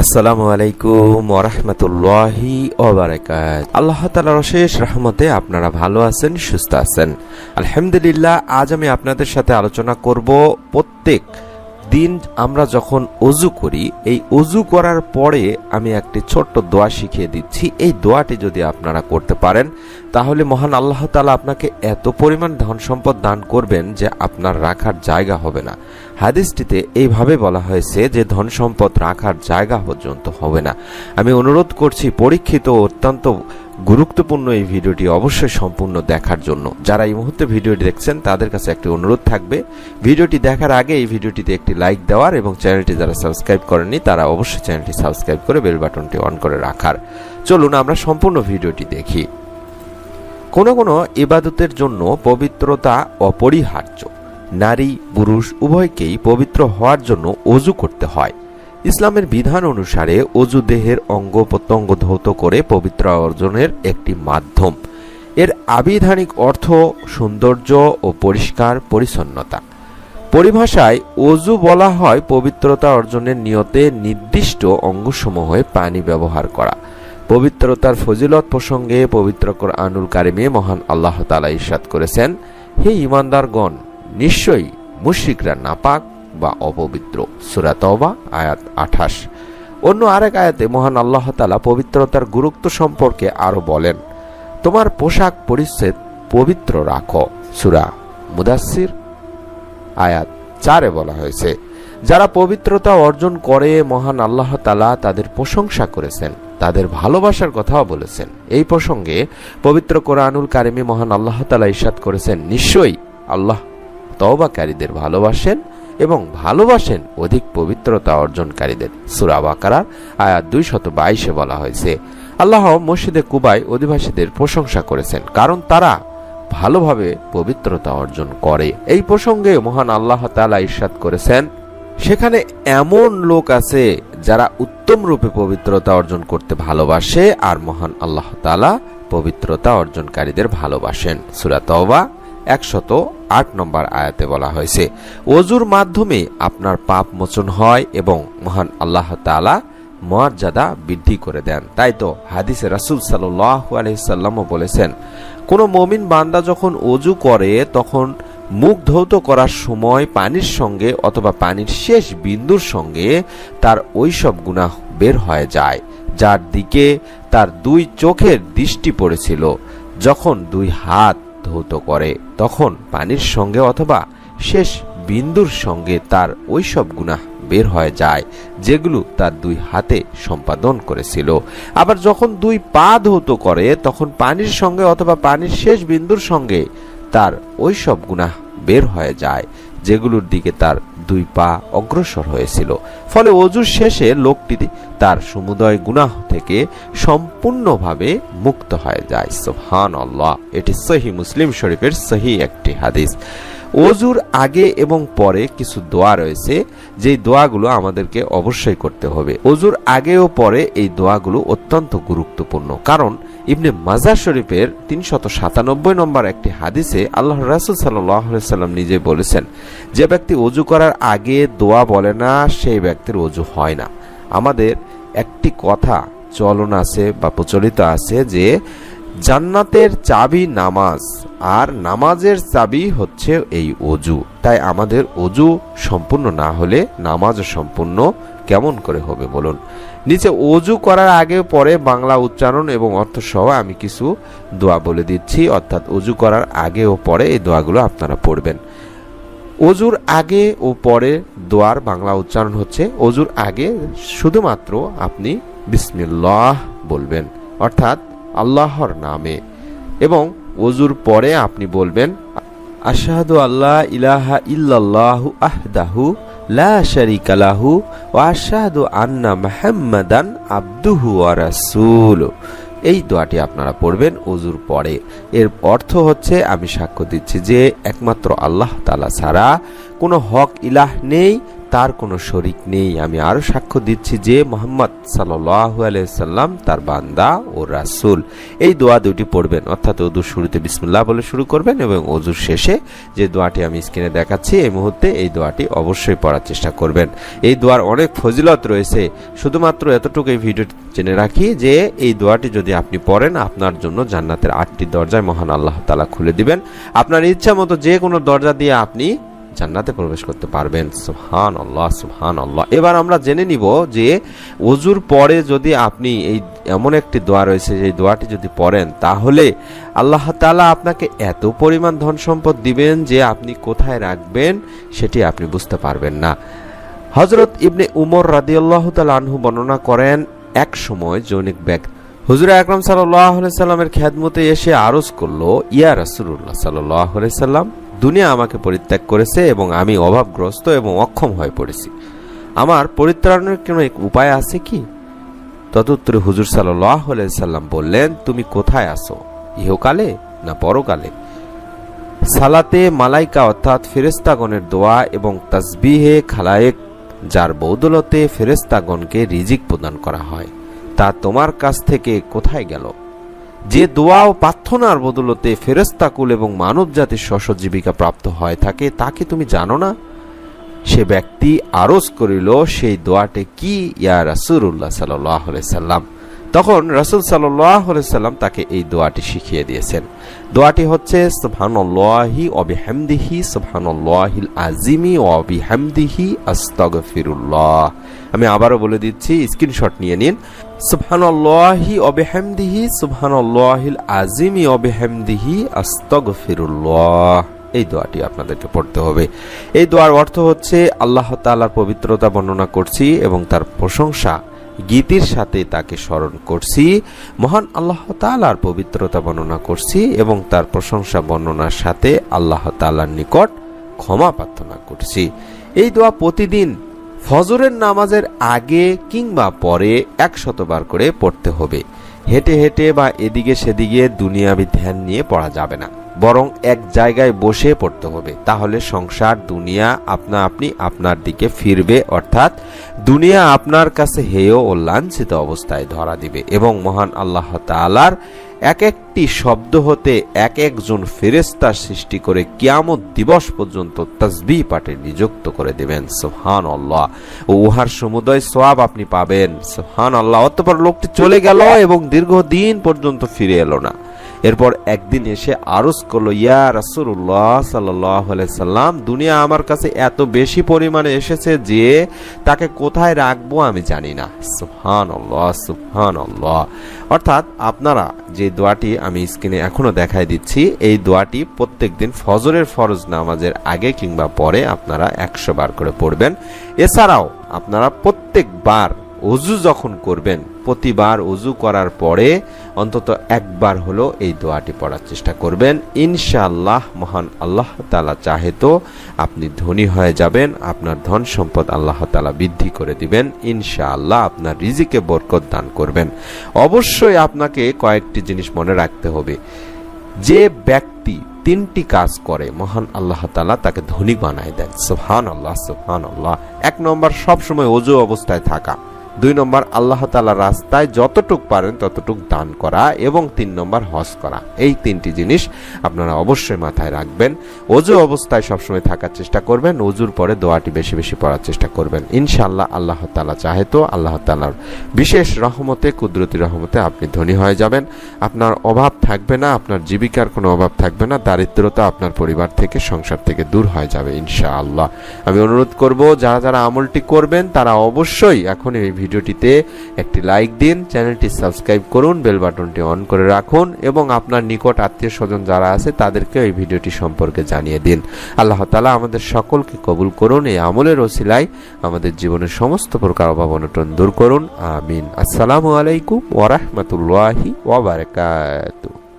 আসসালামু আলাইকুম ওয়া রাহমাতুল্লাহি ওয়া বারাকাতুহু। আল্লাহ তাআলার অশেষ রহমতে আপনারা ভালো আছেন, সুস্থ আছেন আলহামদুলিল্লাহ। আজ আমি আপনাদের সাথে আলোচনা করব প্রত্যেক দিন আমরা যখন ওযু করি, এই ওযু করার পরে আমি একটি ছোট্ট দোয়া শিখিয়ে দিচ্ছি। এই দোয়াটি যদি আপনারা করতে পারেন তাহলে মহান আল্লাহ তাআলা আপনাকে এত পরিমাণ ধন সম্পদ দান করবেন যে আপনার রাখার জায়গা হবে না। হাদিসটিতে এইভাবে বলা হয়েছে যে ধন সম্পদ রাখার জায়গা পর্যন্ত হবে না। আমি অনুরোধ করছি পরীক্ষিত অত্যন্ত গুরুত্বপূর্ণ এই ভিডিওটি অবশ্যই সম্পূর্ণ দেখার জন্য। যারা এই মুহূর্তে ভিডিওটি দেখছেন তাদের কাছে একটি অনুরোধ থাকবে, ভিডিওটি দেখার আগে এই ভিডিওটিতে একটি লাইক দেওয়ার এবং চ্যানেলটি যারা সাবস্ক্রাইব করেননি তারা অবশ্যই চ্যানেলটি সাবস্ক্রাইব করে বেল বাটনটি অন করে রাখার। চলুন আমরা সম্পূর্ণ ভিডিওটি দেখি। কোনো কোনো ইবাদতের জন্য পবিত্রতা অপরিহার্য। নারী পুরুষ উভয়কেই পবিত্র হওয়ার জন্য ওযু করতে হয়। ইসলামের বিধান অনুসারে ওযু দেহের অঙ্গ প্রত্যঙ্গ ধৌত করে পবিত্র অর্জনের একটি মাধ্যম। এর আবিধানিক অর্থ সৌন্দর্য ও পরিষ্কার পরিচ্ছন্নতা। পরিভাষায় ওযু বলা হয় পবিত্রতা অর্জনের নিয়তে নির্দিষ্ট অঙ্গসমূহে পানি ব্যবহার করা। পবিত্রতার ফজিলত প্রসঙ্গে পবিত্র কোরআনুল কারিমে মহান আল্লাহ তাআলা ইরশাদ করেছেন, হে ঈমানদারগণ, নিশ্চয়ই মুশরিকরা নাপাক বা অপবিত্র। সূরা তওবা আয়াত 28। অন্য আরেক আয়াতে মহান আল্লাহ তাআলা পবিত্রতার গুরুত্ব সম্পর্কে আরো বলেন, তোমার পোশাক পরিচ্ছদ পবিত্র রাখো। সূরা মুদাসসির আয়াত 4-এ বলা হয়েছে। যারা পবিত্রতা অর্জন করে মহান আল্লাহ তাআলা তাদের প্রশংসা করেছেন, তাদের ভালোবাসার কথাও বলেছেন। এই প্রসঙ্গে পবিত্র কোরআনুল কারিমে মহান আল্লাহ তাআলা ইরশাদ করেছেন, নিশ্চয়ই আল্লাহ তওবাকারীদের ভালোবাসেন এবং ভালোবাসেন অধিক পবিত্রতা অর্জনকারীদের। সূরা বাকারার আয়াত 222-এ বলা হয়েছে, আল্লাহ মসজিদে কুবায় অধিবাসীদের প্রশংসা করেছেন কারণ তারা ভালোভাবে পবিত্রতা অর্জন করে। এই প্রসঙ্গে মহান আল্লাহ তাআলা ইরশাদ করেছেন, সেখানে এমন লোক আছে যারা উত্তম রূপে পবিত্রতা অর্জন করতে ভালোবাসে আর মহান আল্লাহ তাআলা পবিত্রতা অর্জনকারীদের ভালোবাসেন। সূরা তওবা 108 নম্বর আয়াতে বলা হয়েছে, ওযুর মাধ্যমে আপনার পাপ মোচন হয় এবং মহান আল্লাহ তাআলা মর্যাদা বৃদ্ধি করে দেন। তাই তো হাদিসে রাসূল সাল্লাল্লাহু আলাইহি সাল্লামও বলেছেন, কোন মুমিন বান্দা যখন ওযু করে তখন মুখ ধৌত করার সময় পানির সঙ্গে অথবা পানির শেষ বিন্দুর সঙ্গে তার ওইসব গুনাহ বের হয়ে যায় যার দিকে তার দুই চোখের দৃষ্টি পড়েছিল। যখন দুই হাত ধৌত করে তখন পানির সঙ্গে অথবা শেষ বিন্দুর সঙ্গে তার ওইসব গুনাহ বের হয়ে যায় যেগুলো তার দুই হাতে সম্পাদন করেছিল। আবার যখন দুই পা ধৌত করে তখন পানির সঙ্গে অথবা পানির শেষ বিন্দুর সঙ্গে তার ওইসব গুনাহ বের হয়ে যায় যেগুলোর দিকে তার দুই পা অগ্রসর হয়েছিল। ফলে ওযুর শেষে লোকটি তার সমুদয় গুনাহ থেকে সম্পূর্ণভাবে মুক্ত হয়ে যায়। সুবহানাল্লাহ। এটি সহিহ মুসলিম শরীফের সহিহ একটি হাদিস। ওযুর আগে এবং পরে কিছু দোয়া রয়েছে, যেই দোয়াগুলো আমাদেরকে অবশ্যই করতে হবে। ওযুর আগে ও পরে এই দোয়াগুলো অত্যন্ত গুরুত্বপূর্ণ, কারণ ইবনে মাজাহ শরীফের 397 নম্বর একটি হাদিসে আল্লাহর রাসূল সাল্লাল্লাহু আলাইহি সাল্লাম নিজে বলেছেন, যে ব্যক্তি ওযু করার আগে দোয়া বলে না সেই ব্যক্তির ওযু হয় না। আমাদের একটি কথা চলন আছে বা প্রচলিত আছে যে জান্নাতের চাবি নামাজ আর নামাজের চাবি হচ্ছে এই ওযু। তাই আমাদের ওযু সম্পূর্ণ না হলে নামাজও সম্পূর্ণ কেমন করে হবে বলুন। নিচে ওযু করার আগে পরে বাংলা উচ্চারণ এবং অর্থ সহ আমি কিছু দোয়া বলে দিচ্ছি, অর্থাৎ ওযু করার আগে ও পরে এই দোয়াগুলো আপনারা পড়বেন। ওযুর আগে ও পরে দোয়ার বাংলা উচ্চারণ হচ্ছে, ওযুর আগে শুধুমাত্র আপনি বিসমিল্লাহ বলবেন, অর্থাৎ আল্লাহর নামে, এবং ওযুর পরে আপনি বলবেন আশহাদু আল্লা ইলাহা ইল্লাল্লাহু আহদাহু লা শারীকা লাহু ওয়া আশহাদু আন্না মুহাম্মাদান আবদুহু ওয়া রাসূলুহু। এই দোয়াটি আপনারা পড়বেন ওযুর পরে। এর অর্থ হচ্ছে, আমি সাক্ষ্য দিচ্ছি যে একমাত্র আল্লাহ তাআলা ছাড়া কোনো হক ইলাহ নেই, তার কোনো শরিক নেই। আমি আরো সাক্ষ্য দিচ্ছি যে মুহাম্মদ সাল্লাল্লাহু আলাইহি সাল্লাম তার বান্দা ও রাসূল। এই দোয়া দুটি পড়বেন, অর্থাৎ ওযুর শুরুতে বিসমিল্লাহ বলে শুরু করবেন এবং ওযুর শেষে যে দোয়াটি আমি স্ক্রিনে দেখাচ্ছি এই মুহূর্তে এই দোয়াটি অবশ্যই পড়ার চেষ্টা করবেন। এই দোয়ার অনেক ফজিলত রয়েছে। শুধুমাত্র এতটুকু এই ভিডিও জেনে রাখি যে এই দোয়াটি যদি আপনি পড়েন আপনার জন্য জান্নাতের 8টি দরজায় মহান আল্লাহ তাআলা খুলে দিবেন। আপনার ইচ্ছা মতো যে কোনো দরজা দিয়ে আপনি জান্নাতে প্রবেশ করতে পারবেন। সুবহানাল্লাহ, সুবহানাল্লাহ। এবার আমরা জেনে নিব যে ওযুর পরে যদি আপনি এই এমন একটি দোয়া রয়েছে যে দোয়াটি যদি পড়েন তাহলে আল্লাহ তাআলা আপনাকে এত পরিমাণ ধন সম্পদ দিবেন যে আপনি কোথায় রাখবেন সেটি আপনি বুঝতে পারবেন না। হযরত ইবনে উমর রাদিয়াল্লাহু তাআলা আনহু বর্ণনা করেন, এক সময় জনৈক ব্যক্তি হুজুর আকরাম সাল্লাল্লাহু আলাইহি সাল্লামের খেদমতে এসে আরজ করলো, ইয়া রাসূলুল্লাহ সাল্লাল্লাহু আলাইহি সাল্লাম, দুনিয়া আমাকে পরিত্যাগ করেছে এবং আমি অভাবগ্রস্ত এবং অক্ষম হয়ে পড়েছি। আমার পরিত্রাণের কোনো উপায় আছে কি? তদুত্তরে হুজুর সাল্লাল্লাহু আলাইহি সাল্লাম বললেন, তুমি কোথায় আছো, ইহকালে না পরকালে? সালাতে মালাইকা অর্থাৎ ফেরেশতাগণের দোয়া এবং তাসবিহে খালায়েক যার বদৌলতে ফেরেশতাগণকে রিজিক প্রদান করা হয় তা তোমার কাছ থেকে কোথায় গেল? যে দোয়া ও প্রার্থনার বদৌলতে ফেরেশতাকুল এবং মানব জাতির শস্য জীবিকা প্রাপ্ত হয় থাকে তাকে তুমি জানো না? সে ব্যক্তি আরজ করিল, সেই দোয়াটি কি ইয়া রাসূলুল্লাহ সাল্লাল্লাহু আলাইহি সাল্লাম? তখন রাসূল সাল্লাল্লাহু আলাইহি সাল্লাম তাকে এই দোয়াটি শিখিয়ে দিয়েছেন। দোয়াটি হচ্ছে সুবহানাল্লাহি ওয়া বিহামদিহি সুবহানাল্লাহিল আযীমি ওয়া বিহামদিহি আস্তাগফিরুল্লাহ। আমি আবারও বলে দিচ্ছি, স্ক্রিনশট নিয়ে নিন। সুবহানাল্লাহি ওয়া বিহামদিহি সুবহানাল্লাহিল আযীমি ওয়া বিহামদিহি আস্তাগফিরুল্লাহ। এই দোয়াটি আপনাদেরকে পড়তে হবে। এই দোয়ার অর্থ হচ্ছে আল্লাহ তাআলার পবিত্রতা বর্ণনা করছি এবং তার প্রশংসা গীতির সাথে তাকে স্মরণ করছি। মহান আল্লাহ তাআলার পবিত্রতা বর্ণনা করছি এবং তার প্রশংসা বর্ণনার সাথে আল্লাহ তাআলার নিকট ক্ষমা প্রার্থনা করছি। এই দোয়া প্রতিদিন ফজরের নামাজের আগে কিংবা পরে 100 বার করে পড়তে হবে। হেঁটে হেঁটে বা এদিকে সেদিকে দুনিয়াবি ধ্যান নিয়ে পড়া যাবে না, বরং এক জায়গায় বসে পড়তে হবে। তাহলে সংসার দুনিয়া আপনা আপনি আপনার দিকে ফিরবে, অর্থাৎ দুনিয়া আপনার কাছে হেয় ও লাঞ্ছিত অবস্থায় ধরা দিবে এবং মহান আল্লাহ তাআলার এক একটি শব্দ হতে এক একজন ফেরেশতা সৃষ্টি করে কিয়ামত দিবস পর্যন্ত তাসবিহ পাঠে নিযুক্ত করে দেবেন। সুবহানাল্লাহ। ও উহার সমুদয় সওয়াব আপনি পাবেন। সুবহানাল্লাহ। অতঃপর লোকটি চলে গেল এবং দীর্ঘদিন পর্যন্ত ফিরে এলো না। এরপর একদিন এসে আরজ করলো, ইয়া রাসূলুল্লাহ সাল্লাল্লাহু আলাইহি সাল্লাম, দুনিয়া আমার কাছে এত বেশি পরিমাণে এসেছে যে তাকে কোথায় রাখবো আমি জানি না। সুবহানাল্লাহ, সুবহানাল্লাহ। অর্থাৎ আপনারা যে দোয়াটি আমি স্ক্রিনে এখনো দেখাই দিচ্ছি, এই দোয়াটি প্রত্যেকদিন ফজরের ফরজ নামাজের আগে কিংবা পরে আপনারা 100 বার করে পড়বেন। এছাড়াও আপনারা প্রত্যেকবার ওযু যখন করবেন, প্রতিবার ওযু করার পরে অন্তত একবার হলো এই দোয়াটি পড়ার চেষ্টা করবেন। ইনশাআল্লাহ মহান আল্লাহ তাআলা চাহে তো আপনি ধনী হয়ে যাবেন, আপনার ধন সম্পদ আল্লাহ তাআলা বৃদ্ধি করে দিবেন। ইনশাআল্লাহ আপনার রিজিকে বরকত দান করবেন। অবশ্যই আপনাকে কয়েকটি জিনিস মনে রাখতে হবে। যে ব্যক্তি 3টি কাজ করে মহান আল্লাহ তাআলা তাকে ধনী বানায় দেন। সুবহানাল্লাহ, সুবহানাল্লাহ। 1 নম্বর সবসময় ওযু অবস্থায় থাকা, 2 নম্বর আল্লাহ তাআলার রাস্তায় যতটুক পারেন ততটুক দান করা এবং 3 নম্বর হজ করা। এই 3টি জিনিস আপনারা অবশ্যই মাথায় রাখবেন। ওযু অবস্থায় সবসময় থাকার চেষ্টা করবেন, ওযুর পরে দোয়াটি বেশি বেশি পড়ার চেষ্টা করবেন। ইনশাআল্লাহ আল্লাহ তাআলা চাহে তো আল্লাহ তাআলার বিশেষ রহমতে, কুদরতি রহমতে আপনি ধনী হয়ে যাবেন। আপনার অভাব থাকবে না, আপনার জীবিকার কোনো অভাব থাকবে না, দারিদ্রতা আপনার পরিবার থেকে, সংসার থেকে দূর হয়ে যাবে ইনশাআল্লাহ। আমি অনুরোধ করব যারা যারা আমলটি করবেন তারা অবশ্যই এখন এই ভিডিওটিতে একটি লাইক দিন, চ্যানেলটি সাবস্ক্রাইব করুন, বেল বাটনটি অন করে রাখুন এবং আপনার নিকট আত্মীয় স্বজন যারা আছে তাদেরকে এই ভিডিওটি সম্পর্কে জানিয়ে দিন। আল্লাহ তাআলা আমাদের সকলকে কবুল করুন। এই আমলের ওসিলায় আমাদের জীবনের সমস্ত প্রকার অভাব অনটন দূর করুন। আমিন। আসসালামু আলাইকুম ওয়া রাহমাতুল্লাহি ওয়া বারাকাতুহু।